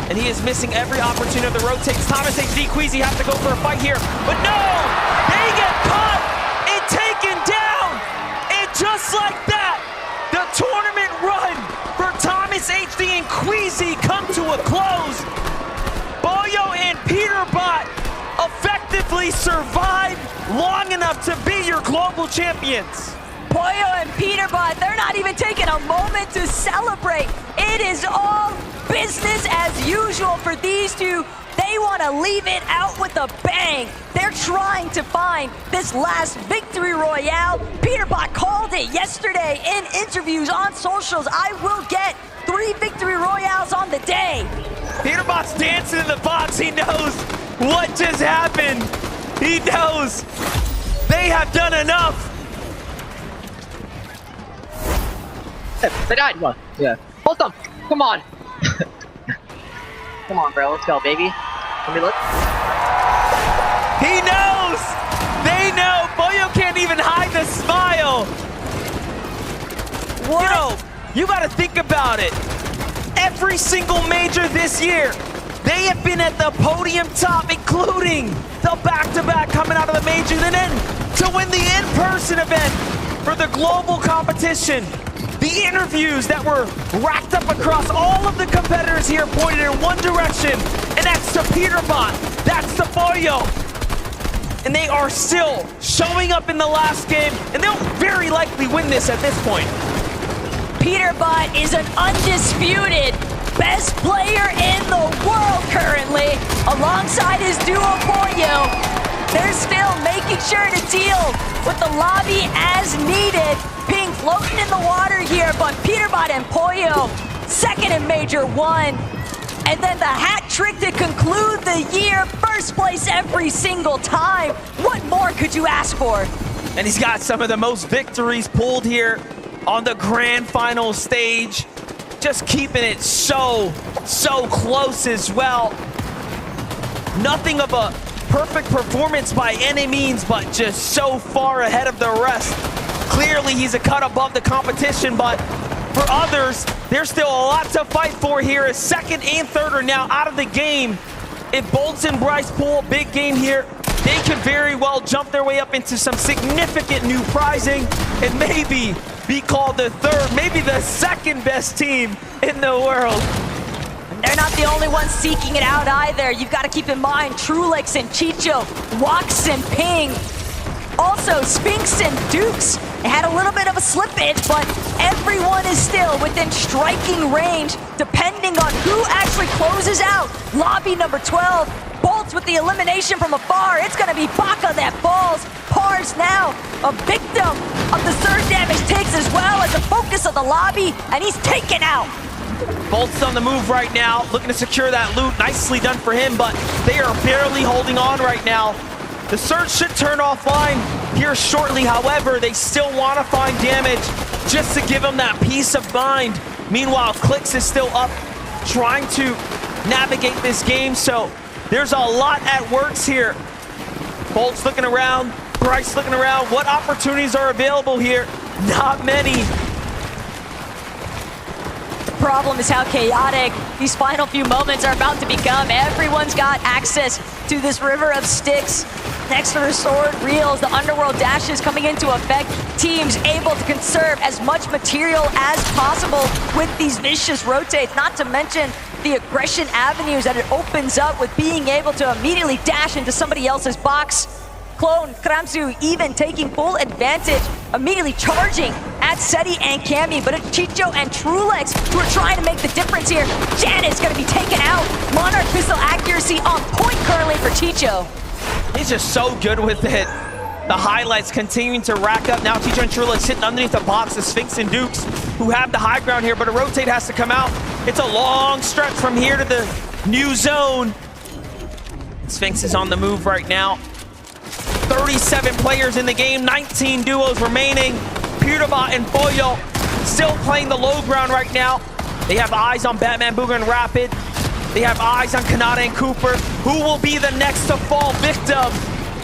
and he is missing every opportunity of the rotates. Thomas HD Queasy have to go for a fight here, but no! They get caught and taken down! And just like that, the tournament run for Thomas HD and Queasy come to a close. Boyo and Peterbot effectively survived long enough to be your global champions. Boyo and Peterbot, they're not even taking a moment to celebrate. It is all business as usual for these two. They want to leave it out with a bang. They're trying to find this last victory royale. Peterbot called it yesterday in interviews on socials. I will get 3 victory royales on the day. Peterbot's dancing in the box. He knows what just happened. He knows they have done enough. They died. Come on. Yeah. Hold them. Come on. Come on, bro. Let's go, baby. Let me look. He knows. They know. Boyo can't even hide the smile. What? You know, you got to think about it. Every single major this year, they have been at the podium top, including the back-to-back coming out of the majors, and then to win the in-person event for the global competition. The interviews that were racked up across all of the competitors here pointed in one direction, and that's to Peterbot, that's to Boyo. And they are still showing up in the last game, and they'll very likely win this at this point. Peterbot is an undisputed best player in the world currently, alongside his duo Boyo. They're still making sure to deal with the lobby as needed. Ping floating in the water here, but Peterbot and Boyo, second in Major 1. And then the hat trick to conclude the year, first place every single time. What more could you ask for? And he's got some of the most victories pulled here on the grand final stage. Just keeping it so close as well. Nothing of a perfect performance by any means, but just so far ahead of the rest. Clearly, he's a cut above the competition, but for others, there's still a lot to fight for here as second and third are now out of the game. If Bolts and Bryce pull a big game here, they could very well jump their way up into some significant new prizing and maybe be called the third, maybe the second best team in the world. They're not the only ones seeking it out either. You've got to keep in mind Trulex and Chicho, Wax and Ping. Also, Spinks and Dukes had a little bit of a slippage, but everyone is still within striking range, depending on who actually closes out lobby number 12. Bolts with the elimination from afar. It's going to be Baka that falls. Pars now a victim of the surge damage takes as well as the focus of the lobby, and he's taken out. Bolt's on the move right now, looking to secure that loot. Nicely done for him, but they are barely holding on right now. The surge should turn offline here shortly. However, they still want to find damage just to give them that peace of mind. Meanwhile, Clix is still up, trying to navigate this game, so there's a lot at works here. Bolt's looking around, Bryce looking around. What opportunities are available here? Not many. The problem is how chaotic these final few moments are about to become. Everyone's got access to this river of sticks. Next to the sword reels, the underworld dashes coming into effect. Teams able to conserve as much material as possible with these vicious rotates, not to mention the aggression avenues that it opens up with being able to immediately dash into somebody else's box. Clone, Kramsu even taking full advantage, immediately charging at Seti and Cammy, but it's Chicho and Trulex who are trying to make the difference here. Janet's gonna be taken out. Monarch pistol accuracy on point currently for Chicho. He's just so good with it. The highlights continuing to rack up. Now Chicho and Trulex sitting underneath the box of Sphinx and Dukes, who have the high ground here, but a rotate has to come out. It's a long stretch from here to the new zone. Sphinx is on the move right now. 37 players in the game, 19 duos remaining. Peterbot and Boyo still playing the low ground right now. They have eyes on Batman, Booger, and Rapid. They have eyes on Kanata and Cooper. Who will be the next to fall victim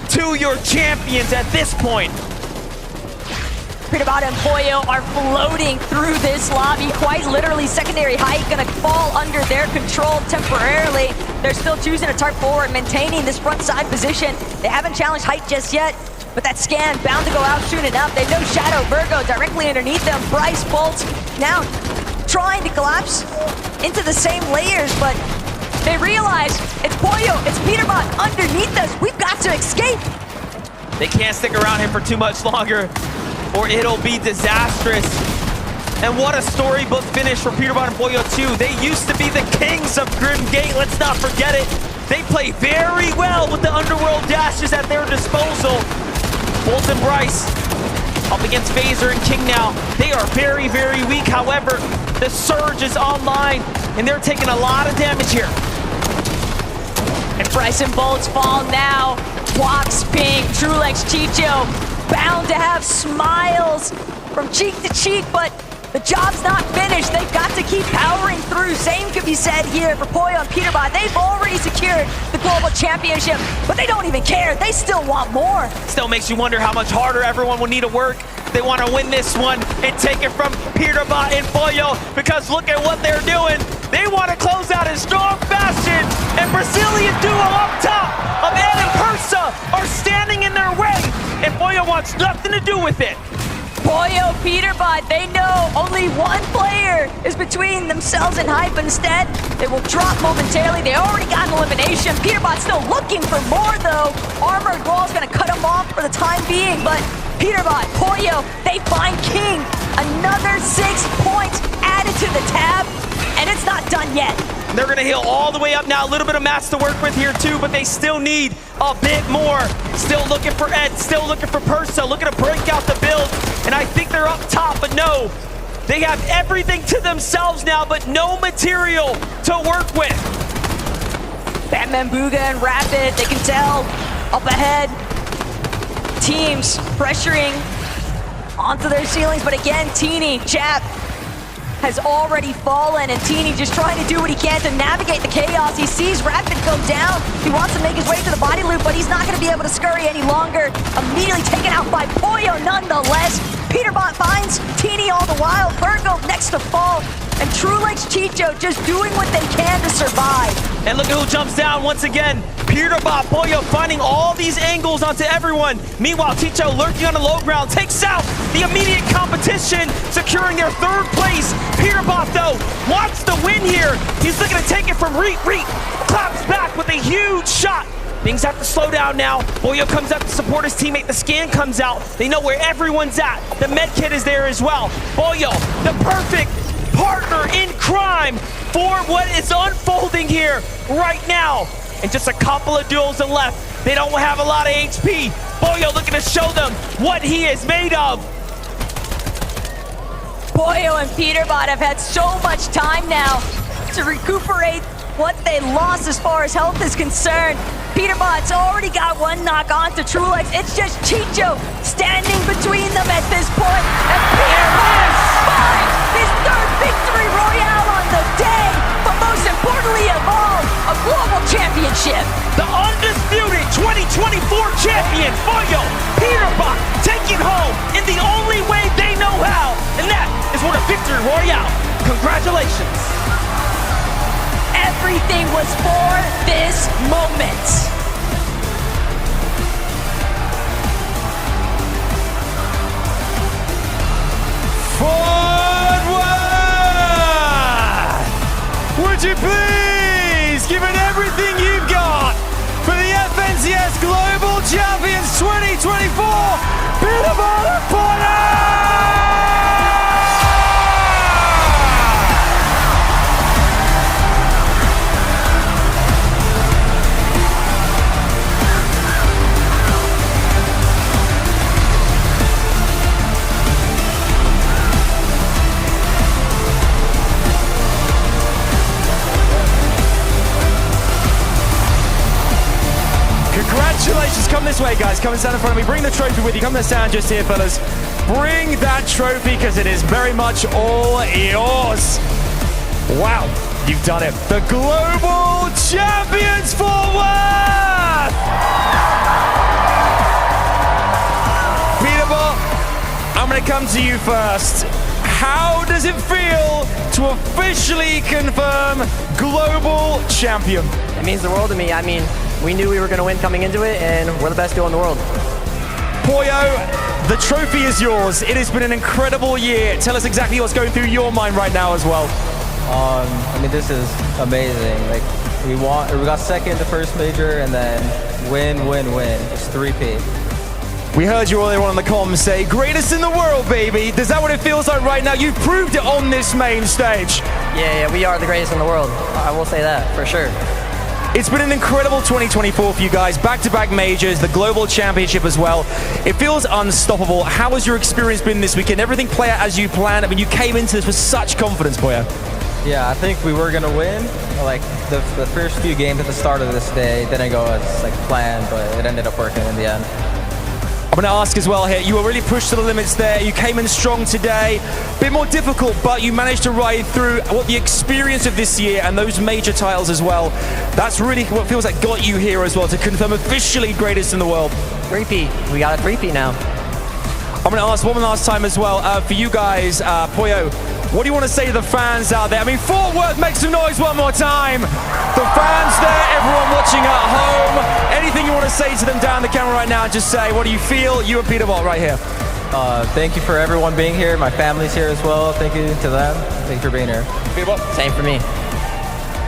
to your champions at this point? Peterbot and Pollo are floating through this lobby. Quite literally, secondary height gonna fall under their control temporarily. They're still choosing to tarp forward, maintaining this front side position. They haven't challenged height just yet, but that scan bound to go out soon enough. They know Shadow Virgo directly underneath them. Bryce Bolts now trying to collapse into the same layers, but they realize it's Pollo, it's Peterbot underneath us. We've got to escape. They can't stick around him for too much longer, or it'll be disastrous. And what a storybook finish for Peterbot and Pollo 2. They used to be the kings of Grim Gate, let's not forget it. They play very well with the Underworld dashes at their disposal. Bolt and Bryce up against Phaser and King now. They are very, very weak. However, the Surge is online, and they're taking a lot of damage here. And Bryce and Bolts fall now. Walks Pink, Trulex, Chicho, bound to have smiles from cheek to cheek, but the job's not finished. They've got to keep powering through. Same could be said here for Pollo and Peterbot. They've already secured the global championship, but they don't even care. They still want more. Still makes you wonder how much harder everyone will need to work. They want to win this one and take it from Peterbot and Pollo, because look at what they're doing. They want to close out in strong fashion, and Brazilian duo up top of Ed and Persa are standing in their way, and Pollo wants nothing to do with it. Pollo, Peterbot, they know only one player is between themselves and hype. Instead, they will drop momentarily. They already got an elimination. Peterbot's still looking for more, though. Armored Wall's gonna cut him off for the time being, but Peterbot, Pollo, they find King. Another 6 points added to the tab, and it's not done yet. They're gonna heal all the way up now. A little bit of mats to work with here too, but they still need a bit more. Still looking for Ed, still looking for Persa, looking to break out the build. And I think they're up top, but no. They have everything to themselves now, but no material to work with. Batman Booga and Rapid, they can tell up ahead. Teams pressuring onto their ceilings, but again, Teeny, Jap, has already fallen, and Teeny just trying to do what he can to navigate the chaos. He sees Rapid go down. He wants to make his way to the body loop, but he's not going to be able to scurry any longer. Immediately taken out by Pollo nonetheless. Peterbot finds Teeny all the while. Virgo next to fall. And Trulex, Chicho just doing what they can to survive. And look at who jumps down once again. Peterbot, Pollo finding all these angles onto everyone. Meanwhile, Chicho lurking on the low ground takes out the immediate competition, securing their 3rd place. Peterbot, though, wants the win here. He's looking to take it from Reet. Claps back with a huge shot. Things have to slow down now. Pollo comes up to support his teammate. The scan comes out. They know where everyone's at. The med kit is there as well. Pollo, the perfect partner in crime for what is unfolding here right now. And just a couple of duels left. They don't have a lot of HP. Pollo looking to show them what he is made of. Pollo and Peterbot have had so much time now to recuperate what they lost as far as health is concerned. Peterbot's already got one knock on to Trulex. It's just Chicho standing between them at this point. And Peterbot finds his 3rd victory royale on the day. But most importantly of all, a global championship. The undisputed 2024 champions, Pollo, Peterbot, taking home in the only way they know how. And that is what a victory royale. Congratulations. Everything was for this moment. Forward! Would you please give it everything you've got for the FNCS Global Champions 2024, Peterbot and Pollo! Congratulations, come this way guys, come and stand in front of me, bring the trophy with you, come and stand just here fellas. Bring that trophy because it is very much all yours. Wow, you've done it. The Global Champions Fort Worth! Peterbot, I'm going to come to you first. How does it feel to officially confirm global champion? It means the world to me. I mean, we knew we were going to win coming into it, and we're the best duo in the world. Poyo, the trophy is yours. It has been an incredible year. Tell us exactly what's going through your mind right now as well. I mean, this is amazing. Like, we got second the first major, and then win. It's 3P. We heard you earlier on the comms say, greatest in the world, baby. Is that what it feels like right now? You've proved it on this main stage. Yeah, we are the greatest in the world. I will say that, for sure. It's been an incredible 2024 for you guys. Back-to-back majors, the global championship as well. It feels unstoppable. How has your experience been this weekend? Everything play out as you planned? I mean, you came into this with such confidence, Poyo. Yeah, I think we were gonna win. Like the first few games at the start of this day didn't go as like planned, but it ended up working in the end. I'm going to ask as well here, you were really pushed to the limits there. You came in strong today. Bit more difficult, but you managed to ride through what the experience of this year and those major titles as well. That's really what feels like got you here as well, to confirm officially greatest in the world. 3P. We got a 3P now. I'm going to ask one last time as well, for you guys, Poyo, what do you want to say to the fans out there? I mean, Fort Worth, make some noise one more time. The fans there, everyone watching at home. Anything you want to say to them down the camera right now, just say, what do you feel? You and Peter Bolt right here. Thank you for everyone being here. My family's here as well. Thank you to them. Thank you for being here. Peter Bolt. Same for me.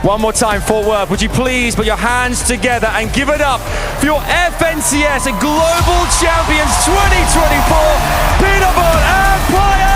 One more time, Fort Worth, would you please put your hands together and give it up for your FNCS Global Champions 2024, Peter Bolt and Poyo!